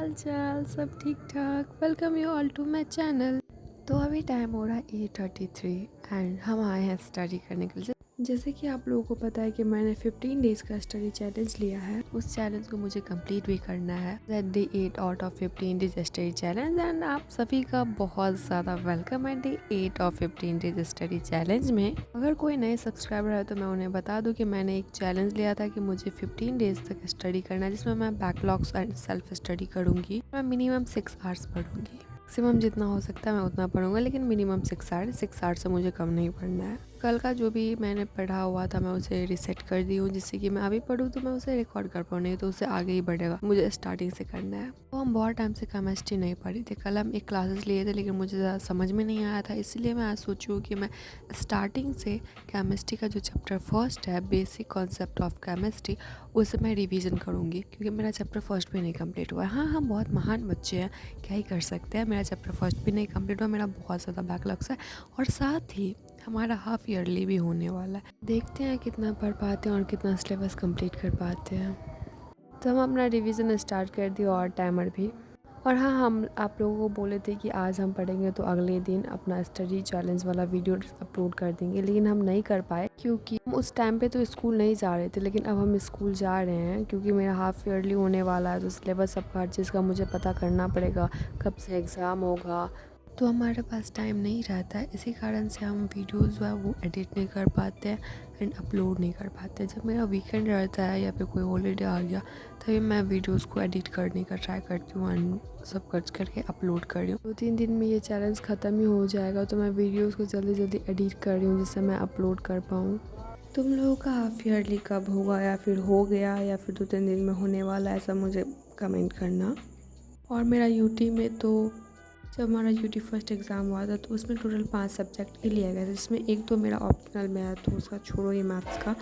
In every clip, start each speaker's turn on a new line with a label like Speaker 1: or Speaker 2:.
Speaker 1: हाल चाल सब ठीक ठाक। Welcome you all to my channel. तो अभी टाइम हो रहा है 8:33 एंड हम आए हैं स्टडी करने के लिए। जैसे कि आप लोगों को पता है कि मैंने 15 डेज़ का स्टडी चैलेंज लिया है। उस चैलेंज को मुझे कंप्लीट भी करना है। Day 8 out of 15 days study challenge and आप सभी का बहुत ज़्यादा वेलकम है day 8 of 15 days study challenge में। अगर कोई नए सब्सक्राइबर है तो मैं उन्हें बता दूं कि मैंने एक चैलेंज लिया था कि मुझे 15 डेज तक स्टडी करना है, जिसमें मैं बैकलॉग्स एंड सेल्फ स्टडी करूँगी। मैं मिनिमम 6 आवर्स पढ़ूँगी। मैक्सिमम जितना हो सकता है मैं उतना पढ़ूंगा, लेकिन मिनिमम 6 आवर्स से मुझे कम नहीं पढ़ना है। कल का जो भी मैंने पढ़ा हुआ था मैं उसे रिसेट कर दी हूँ, जिससे कि मैं अभी पढ़ूँ तो मैं उसे रिकॉर्ड कर पाऊँ, नहीं तो उसे आगे ही बढ़ेगा। मुझे स्टार्टिंग से करना है। तो हम बहुत टाइम से केमिस्ट्री नहीं पढ़ी थी। कल हम एक क्लासेस लिए थे, लेकिन मुझे ज़्यादा समझ में नहीं आया था, इसलिए मैं आज सोची हूँ कि मैं स्टार्टिंग से केमिस्ट्री का जो चैप्टर फर्स्ट है, बेसिक कॉन्सेप्ट ऑफ केमिस्ट्री, उसे मैं रिवीजन करूँगी, क्योंकि मेरा चैप्टर फर्स्ट भी नहीं कंप्लीट हुआ है। हाँ, हम बहुत महान बच्चे हैं, क्या ही कर सकते हैं। मेरा चैप्टर फर्स्ट भी नहीं कंप्लीट हुआ, मेरा बहुत ज़्यादा बैकलॉग्स है, और साथ ही हमारा हाफ ईयरली भी होने वाला है। देखते हैं कितना पढ़ पाते हैं और कितना सिलेबस कंप्लीट कर पाते हैं। तो हम अपना रिवीजन स्टार्ट कर दिए और टाइमर भी। और हाँ, हम आप लोगों को बोले थे कि आज हम पढ़ेंगे तो अगले दिन अपना स्टडी चैलेंज वाला वीडियो अपलोड कर देंगे, लेकिन हम नहीं कर पाए क्योंकि हम उस टाइम पे तो स्कूल नहीं जा रहे थे। लेकिन अब हम स्कूल जा रहे हैं क्योंकि मेरा हाफ ईयरली होने वाला है, तो सिलेबस सबका हर चीज़ का मुझे पता करना पड़ेगा, कब से एग्ज़ाम होगा, तो हमारे पास टाइम नहीं रहता है। इसी कारण से हम वीडियोज़ जो है वो एडिट नहीं कर पाते हैं एंड अपलोड नहीं कर पाते। जब मेरा वीकेंड रहता है या फिर कोई हॉलीडे आ गया, तभी मैं वीडियोज़ को एडिट करने का ट्राई करती हूँ एंड सब कट करके अपलोड कर रही हूँ। 2-3 दिन में ये चैलेंज ख़त्म ही हो जाएगा, तो मैं वीडियोज़ को जल्दी जल्दी एडिट कर रही हूँ जिससे मैं अपलोड कर पाऊँ। तुम लोगों का हाफ ईयरली कब होगा, या फिर हो गया, या फिर 2-3 दिन में होने वाला है, ऐसा मुझे कमेंट करना। और मेरा यूटी में तो जब हमारा यूटी फर्स्ट एग्ज़ाम हुआ था तो उसमें टोटल 5 सब्जेक्ट ही लिया गया था, जिसमें एक तो मेरा ऑप्शनल में आया, तो उसका छोड़ो ये मैथ्स का,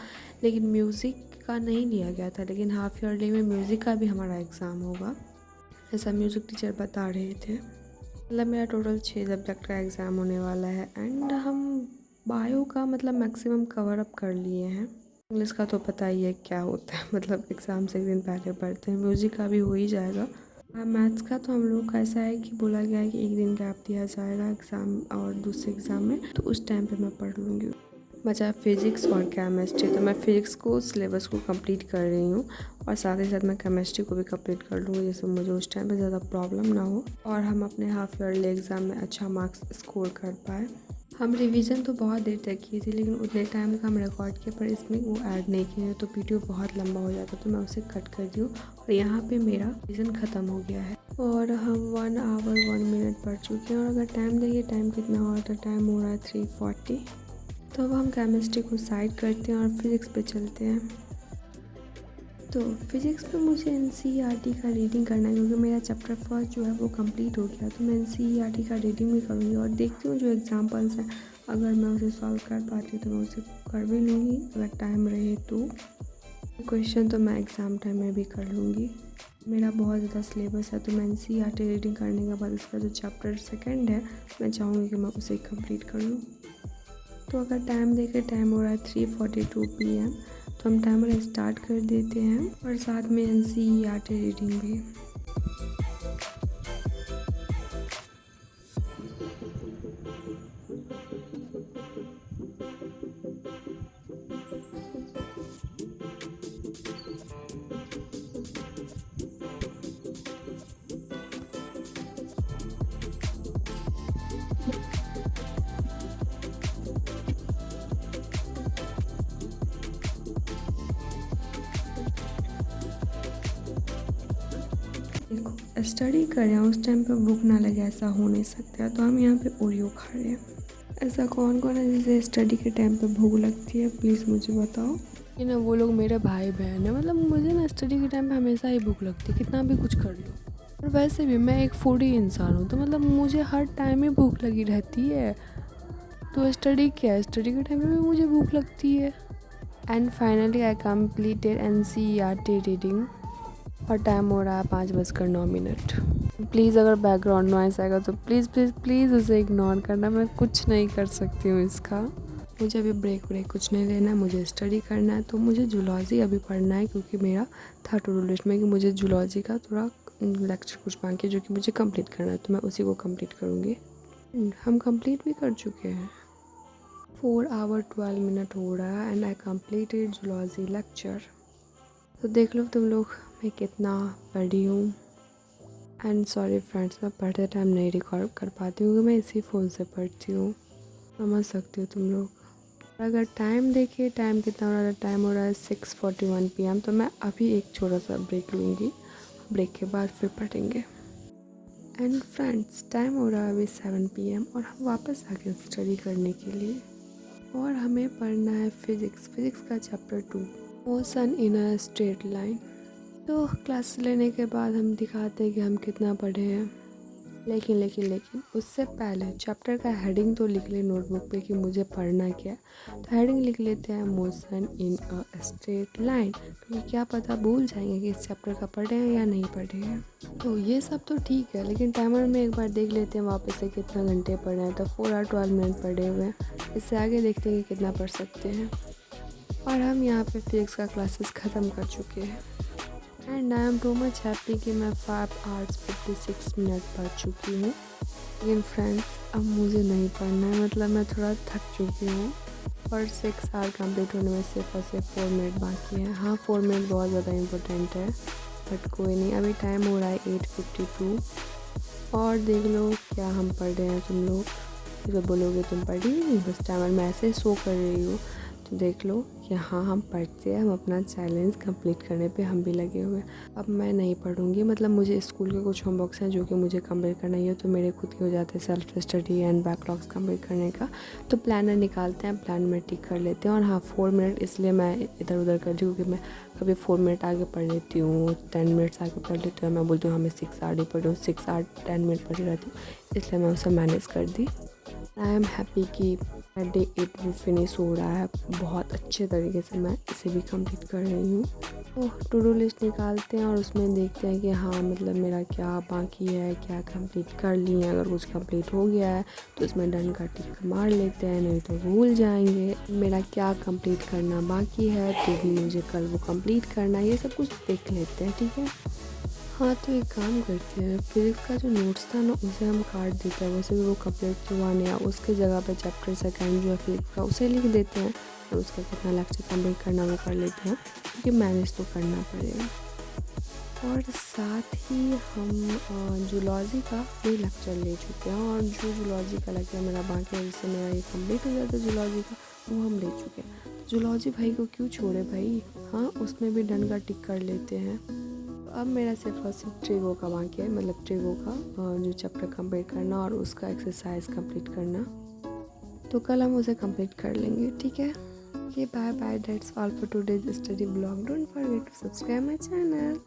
Speaker 1: लेकिन म्यूज़िक का नहीं लिया गया था। लेकिन हाफ ईयरली में म्यूज़िक का भी हमारा एग्ज़ाम होगा, ऐसा म्यूज़िक टीचर बता रहे थे। मतलब मेरा टोटल 6 सब्जेक्ट का एग्ज़ाम होने वाला है एंड हम बायो का मतलब मैक्सिमम कवर अप कर लिए हैं। इंग्लिश का तो पता ही है क्या होता है, मतलब एग्ज़ाम से एक दिन पहले पढ़ते हैं। म्यूज़िक का भी हो ही जाएगा। मैथ्स का तो हम लोग का ऐसा है कि बोला गया है कि एक दिन गैप दिया जाएगा एग्ज़ाम और दूसरे एग्ज़ाम में, तो उस टाइम पे मैं पढ़ लूँगी। बचा फिज़िक्स और केमिस्ट्री, तो मैं फ़िज़िक्स को सिलेबस को कंप्लीट कर रही हूँ और साथ ही साथ मैं केमिस्ट्री को भी कंप्लीट कर लूँगी, जिससे मुझे उस टाइम पे ज़्यादा प्रॉब्लम ना हो और हम अपने हाफ ईयरली एग्ज़ाम में अच्छा मार्क्स स्कोर कर पाए। हम रिवीजन तो बहुत देर तक किए थे, लेकिन उतने टाइम का हम रिकॉर्ड किया, पर इसमें वो ऐड नहीं किए, तो वीडियो बहुत लंबा हो जाता, तो मैं उसे कट कर दी हूँ और यहाँ पे मेरा रिवीजन ख़त्म हो गया है। और हम 1 आवर 1 मिनट पढ़ चुके हैं। और अगर टाइम देखिए टाइम कितना हो रहा था, टाइम हो रहा है 3:40। तो अब हम केमिस्ट्री को साइड करते हैं और फिज़िक्स पे चलते हैं। तो फिज़िक्स पे मुझे एनसीईआरटी का रीडिंग करना है, क्योंकि मेरा चैप्टर फर्स्ट जो है वो कंप्लीट हो गया, तो मैं एनसीईआरटी का रीडिंग भी करूँगी और देखती हूँ जो एग्जांपल्स हैं, अगर मैं उसे सॉल्व कर पाती हूँ तो मैं उसे कर भी लूँगी, अगर टाइम रहे तो। क्वेश्चन तो मैं एग्ज़ाम टाइम में भी कर लूँगी। मेरा बहुत ज़्यादा सिलेबस है, तो मैं एनसीईआरटी रीडिंग करने के बाद इसका जो चैप्टर सेकेंड है, मैं चाहूँगी कि मैं उसे कंप्लीट कर लूँ। तो अगर टाइम देखें, टाइम हो रहा है 3:42 PM, तो हम टाइमर स्टार्ट कर देते हैं और साथ में एनसीईआरटी रीडिंग भी। देखो, स्टडी कर रहे हैं, उस टाइम पे भूख ना लगे ऐसा हो नहीं सकता है, तो हम यहाँ पे ओरियो खा रहे हैं। ऐसा कौन कौन है जिसे स्टडी के टाइम पे भूख लगती है, प्लीज़ मुझे बताओ। ये ना वो लोग मेरे भाई बहन है, मतलब मुझे ना स्टडी के टाइम पे हमेशा ही भूख लगती है, कितना भी कुछ कर लो। और वैसे भी मैं एक फूडी इंसान हूँ, तो मतलब मुझे हर टाइम ही भूख लगी रहती है। तो स्टडी क्या है, स्टडी के टाइम पे भी मुझे भूख लगती है। And finally I completed NCERT reading और टाइम हो रहा है 5:09। प्लीज़ अगर बैकग्राउंड नॉइस आएगा तो प्लीज़ प्लीज़ प्लीज़ उसे इग्नोर करना, मैं कुछ नहीं कर सकती हूँ इसका। मुझे अभी ब्रेक कुछ नहीं लेना है, मुझे स्टडी करना है। तो मुझे जूलॉजी अभी पढ़ना है, क्योंकि मेरा था टू डू लिस्ट में कि मुझे जूलॉजी का थोड़ा लेक्चर कुछ बाकी है जो कि मुझे कंप्लीट करना है, तो मैं उसी को कंप्लीट करूँगी। हम कंप्लीट भी कर चुके हैं। 4 आवर 12 मिनट हो रहा है and I completed zoology lecture. तो देख लो तुम लोग मैं कितना पढ़ी हूँ। एंड सॉरी फ्रेंड्स, मैं पढ़ते टाइम नहीं रिकॉर्ड कर पाती हूँ क्योंकि मैं इसी फ़ोन से पढ़ती हूँ, समझ सकती हो तुम लोग। अगर टाइम देखिए, टाइम कितना हो रहा है, टाइम हो रहा है 6:41 PM। तो मैं अभी एक छोटा सा ब्रेक लूँगी, ब्रेक के बाद फिर पढ़ेंगे। एंड फ्रेंड्स, टाइम हो रहा है अभी 7 PM और हम वापस आ गए स्टडी करने के लिए। और हमें पढ़ना है फिज़िक्स का chapter 2, motion in a straight line. तो क्लास लेने के बाद हम दिखाते हैं कि हम कितना पढ़े हैं, लेकिन उससे पहले चैप्टर का हेडिंग तो लिख ले नोटबुक पे कि मुझे पढ़ना क्या है। तो हेडिंग लिख लेते हैं motion in a straight line, क्योंकि क्या पता भूल जाएंगे कि इस चैप्टर का पढ़े हैं या नहीं पढ़े हैं। तो ये सब तो ठीक है, लेकिन टाइमर में एक बार देख लेते हैं वापस से कितना घंटे पढ़े हैं। तो 4 आवर 12 मिनट पढ़े हुए हैं। इससे आगे देखते हैं कि कितना पढ़ सकते हैं। और हम यहाँ पे फिजिक्स का क्लासेस ख़त्म कर चुके हैं and I am too much happy कि मैं 5 आवर्स 56 मिनट पढ़ चुकी हूँ। लेकिन फ्रेंड्स, अब मुझे नहीं पढ़ना है, मतलब मैं थोड़ा थक चुकी हूँ। और 6 आवर कंप्लीट होने में सिर्फ और सिर्फ 4 मिनट बाकी है। हाँ, 4 मिनट बहुत ज़्यादा इम्पोर्टेंट है, बट कोई नहीं। अभी टाइम हो रहा है 8:52 और देख लो क्या हम पढ़ रहे हैं। तुम लोग तो बोलोगे तुम पढ़ी नहीं, बस टाइमर में ऐसे शो कर रही हो। तो देख लो कि हाँ, हम पढ़ते हैं, हम अपना चैलेंज कंप्लीट करने पे हम भी लगे हुए हैं। अब मैं नहीं पढ़ूँगी, मतलब मुझे स्कूल के कुछ होमवर्क्स हैं जो कि मुझे कंप्लीट करना ही है, तो मेरे खुद के हो जाते हैं self study and backlogs complete करने का। तो प्लानर निकालते हैं, प्लान में टिक कर लेते हैं। और हाँ, 4 मिनट इसलिए मैं इधर उधर कर रही हूँ क्योंकि मैं कभी 4 मिनट आगे पढ़ लेती हूँ, 10 मिनट्स आगे पढ़ लेती हूँ। मैं बोलती हूँ हमें 6 आवर ही पढ़ी हूँ, 6 आवर 10 मिनट पढ़ी रहती हूँ, इसलिए मैं उसे मैनेज कर दी। आई एम हैप्पी कि डे 8 भी फिनिश हो रहा है। बहुत अच्छे तरीके से मैं इसे भी कंप्लीट कर रही हूँ। तो टू डू लिस्ट निकालते हैं और उसमें देखते हैं कि हाँ, मतलब मेरा क्या बाकी है, क्या कंप्लीट कर लिए। अगर कुछ कंप्लीट हो गया है तो उसमें डन का टिक मार लेते हैं, नहीं तो भूल जाएंगे। मेरा क्या कंप्लीट करना बाकी है तो भी मुझे कल वो कंप्लीट करना है, ये सब कुछ देख लेते हैं, ठीक है। हाँ, तो एक काम करते हैं, फिजिक्स का जो नोट्स था ना उसे हम काट देते हैं, वैसे भी वो कंप्लीट हुआ नहीं है। उसके जगह पे चैप्टर सेकंड जो है फिजिक्स का उसे लिख देते हैं और उसका कितना लेक्चर कंप्लीट करना वो कर लेते हैं, क्योंकि मैनेज तो करना पड़ेगा। और साथ ही हम जूलॉजी का भी लेक्चर ले चुके हैं और जो जूलॉजी का लेक्चर मेरा बाकी है, जिससे मेरा ये कंप्लीट हो जाता है जूलॉजी का, वो हम ले चुके हैं। जूलॉजी भाई को क्यों छोड़े भाई, हाँ उसमें भी डन का टिक कर लेते हैं। अब मेरा सिर्फ और सिर्फ ट्रिगो का बाकी है, मतलब ट्रिगो का जो चैप्टर कंप्लीट करना और उसका एक्सरसाइज कंप्लीट करना। तो कल हम उसे कंप्लीट कर लेंगे, ठीक है। Okay, bye bye, that's all for today's study blog. Don't forget to subscribe my channel.